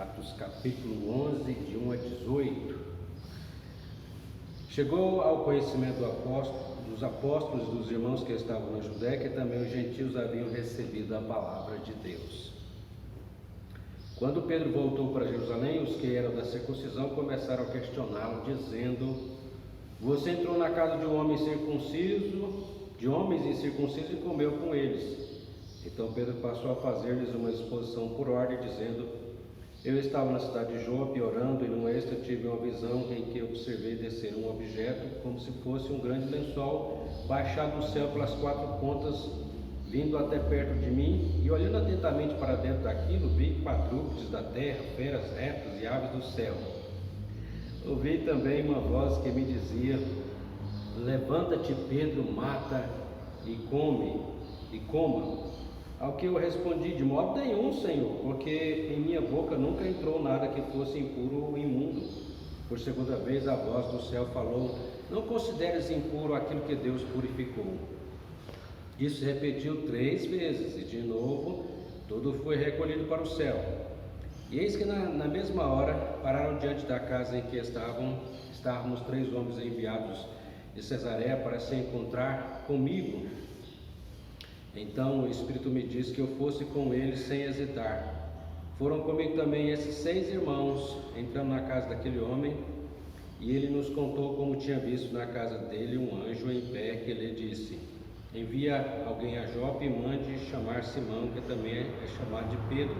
Atos capítulo 11, de 1 a 18. Chegou ao conhecimento dos apóstolos e dos irmãos que estavam na Judéia que também os gentios haviam recebido a palavra de Deus. Quando Pedro voltou para Jerusalém, os que eram da circuncisão começaram a questioná-lo, dizendo: você entrou na casa de homens incircuncisos e comeu com eles. Então Pedro passou a fazer-lhes uma exposição por ordem, dizendo: eu estava na cidade de Jope orando, e num êxtase tive uma visão em que observei descer um objeto como se fosse um grande lençol baixado do céu pelas quatro pontas, vindo até perto de mim, e olhando atentamente para dentro daquilo, vi quadrúpedes da terra, feras, répteis e aves do céu. Ouvi também uma voz que me dizia: levanta-te, Pedro, mata e coma. Ao que eu respondi: de modo nenhum, Senhor, porque em minha boca nunca entrou nada que fosse impuro ou imundo. Por segunda vez a voz do céu falou: não consideres impuro aquilo que Deus purificou. Isso se repetiu 3 vezes, e de novo tudo foi recolhido para o céu. E eis que na mesma hora pararam diante da casa em que estávamos 3 homens enviados de Cesareia para se encontrar comigo. Então o Espírito me disse que eu fosse com eles sem hesitar. Foram comigo também esses 6 irmãos. Entramos na casa daquele homem, e ele nos contou como tinha visto na casa dele um anjo em pé, que lhe disse: envia alguém a Jope e mande chamar Simão, que também é chamado de Pedro,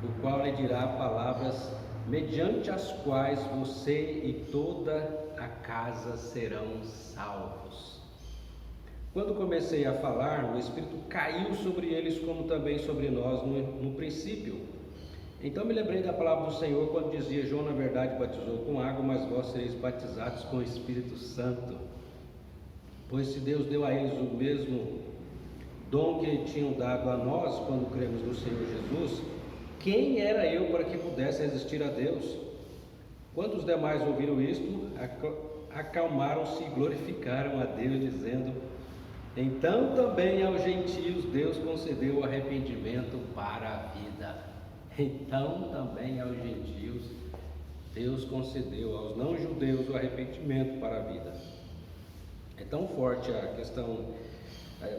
o qual lhe dirá palavras mediante as quais você e toda a casa serão salvos. Quando comecei a falar, o Espírito caiu sobre eles, como também sobre nós no princípio. Então me lembrei da palavra do Senhor, quando dizia: João na verdade batizou com água, mas vós sereis batizados com o Espírito Santo. Pois se Deus deu a eles o mesmo dom que tinham dado a nós quando cremos no Senhor Jesus, quem era eu para que pudesse resistir a Deus? Quando os demais ouviram isto, acalmaram-se e glorificaram a Deus, dizendo: então também aos gentios Deus concedeu o arrependimento para a vida. Então também aos gentios Deus concedeu aos não-judeus o arrependimento para a vida. É tão forte a questão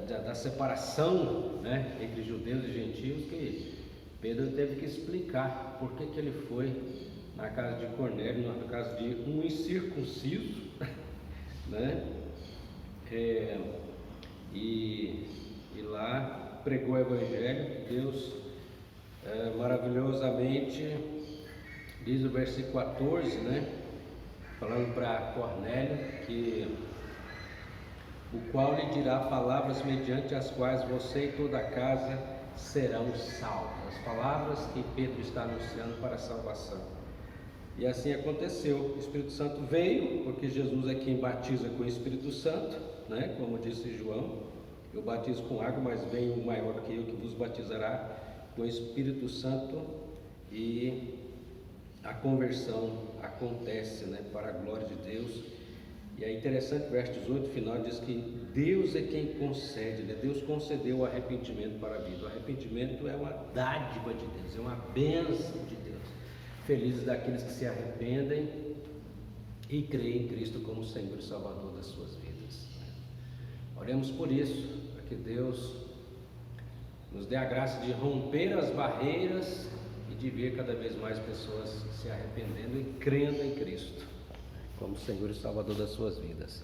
da separação, né, entre judeus e gentios, que Pedro teve que explicar por que ele foi na casa de Cornélio, na casa de um incircunciso, né? E lá pregou o Evangelho. Deus maravilhosamente, diz o versículo 14, né, falando para Cornélio, que o qual lhe dirá palavras mediante as quais você e toda a casa serão salvos. As palavras que Pedro está anunciando para a salvação. E assim aconteceu. O Espírito Santo veio, porque Jesus é quem batiza com o Espírito Santo, né? Como disse João: eu batizo com água, mas vem um maior que eu, que vos batizará com o Espírito Santo. E a conversão acontece, né, para a glória de Deus. E é interessante, o verso 18 final diz que Deus é quem concede, né? Deus concedeu o arrependimento para a vida. O arrependimento é uma dádiva de Deus, é uma bênção de Deus. Felizes daqueles que se arrependem e creem em Cristo como Senhor e Salvador das suas vidas. Oremos por isso, para que Deus nos dê a graça de romper as barreiras e de ver cada vez mais pessoas se arrependendo e crendo em Cristo como Senhor e Salvador das suas vidas.